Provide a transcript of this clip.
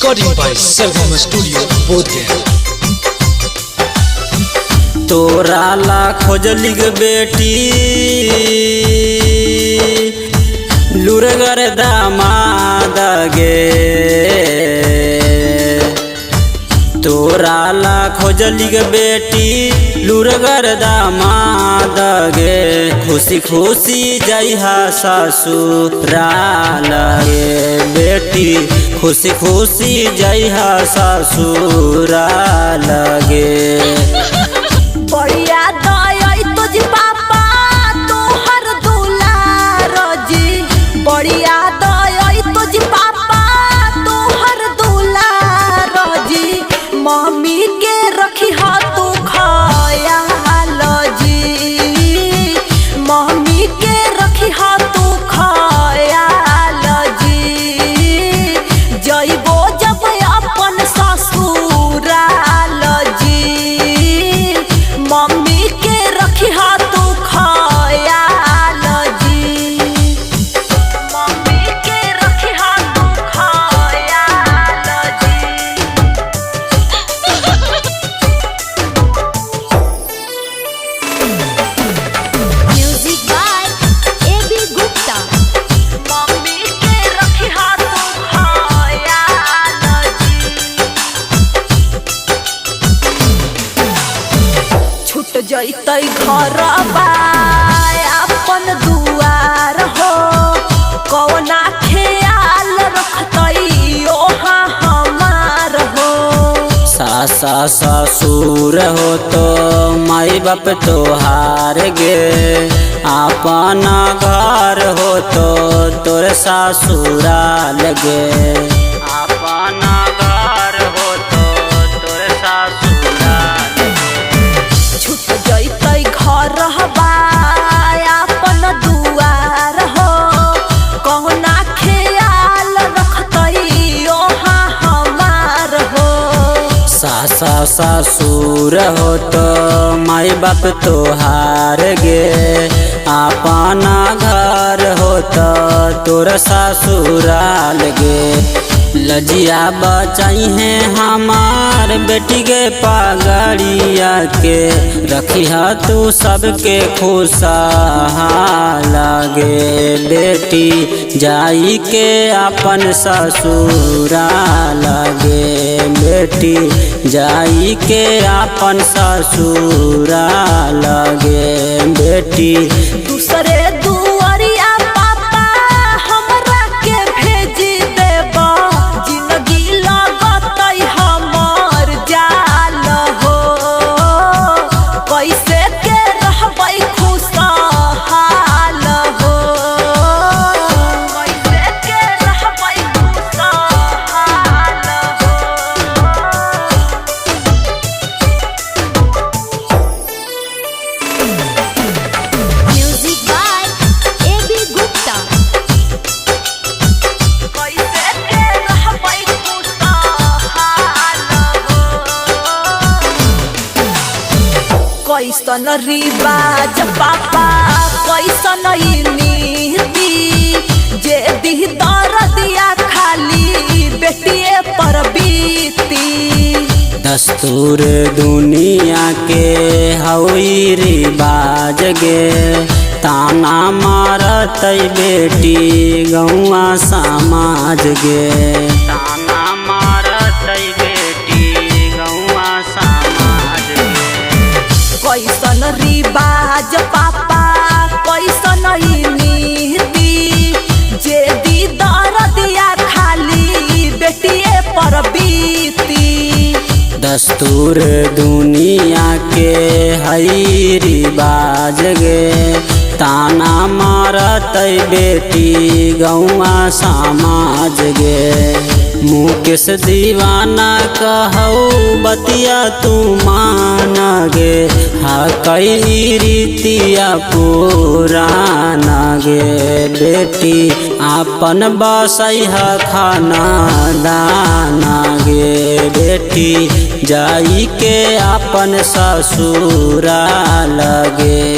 Recording by Sargama Studio, Bodhgaya। तोरा ला खोजली गे बेटी लुरगर दामाद गे, तोरा ला खोजली गे बेटी लुरगर दामाद गे। खुशी खुशी जइहा ससुराल गे बेटी, खुशी खुशी जइहा ससुराल गे। बढ़िया दई तुझ पापा तोहर दुलार जी, बढ़िया दई तुझ पापा तोहर दुलार जी। मम्मी के रखी हा तू खयाल जी, मम्मी के रखी हा तू खयाल जी। जइबो जब अपन ससुराल जी, मम्मी के रखी हा तू खयाल जी, मम्मी के रखी हा तू खयाल जी। Music by A B. Gupta. Mummy के रखी हा तू खयाल जी। छूट जइतै घरबा अपन दुआर हो, कौना ख्याल रखतै ओहा हमार हो। सासा ससुर हो तो माई बाप तोहार गे, अपन घर हो तो तोर ससुराल गे। अपन घर हो तो तोर ससुराल गे। छूट जइतै घरबा अपन दुआर हो, कौना ख्याल रखतै ओहा हमार हो। सासा ससुर हो तो माई बाप तोहार गे, अपन घर हो तो तोर ससुराल गे। लजिया बचाई है हमार बेटी के पगड़िया के, रखिया तू सबके खुशहाल गे बेटी, जाई के अपन ससुराल गे बेटी, जाई के अपन ससुराल गे बेटी। दूसरे दुआरिया पापा हमरा के भेजी देबा, जिंदगी लगतै हमर जाल हो। कैसे के रहबै खुशहाल हो, कैसे के रहबै खुशहाल हो। Music by A B. गुप्ता। कैसे के रहबै खुशहाल हो। कैसन रिवाज पापा कैसन नीति, जे दी दरदिया खाली बेटिए पर बीती। दस्तूर दुनिया के हई रिवाज गे, ताना मारत बेटी गौआ समाज गे। ताना मारत बेटी गौआ समाज गे। कैसन रिवाज पापा कैसन नीति, जे दी दरदिया खाली बेटिए पर बीती। दस्तूर दुनिया के हई रिवाज गे, ताना मारत बेटी गौआ समाज गे। मुकेश दीवाना कहौ बतिया तू मान गे, हा कई रीतिया पुराना गे बेटी, अपन बसैहा खाना दाना गे बेटी, जाई के अपन ससुराल गे।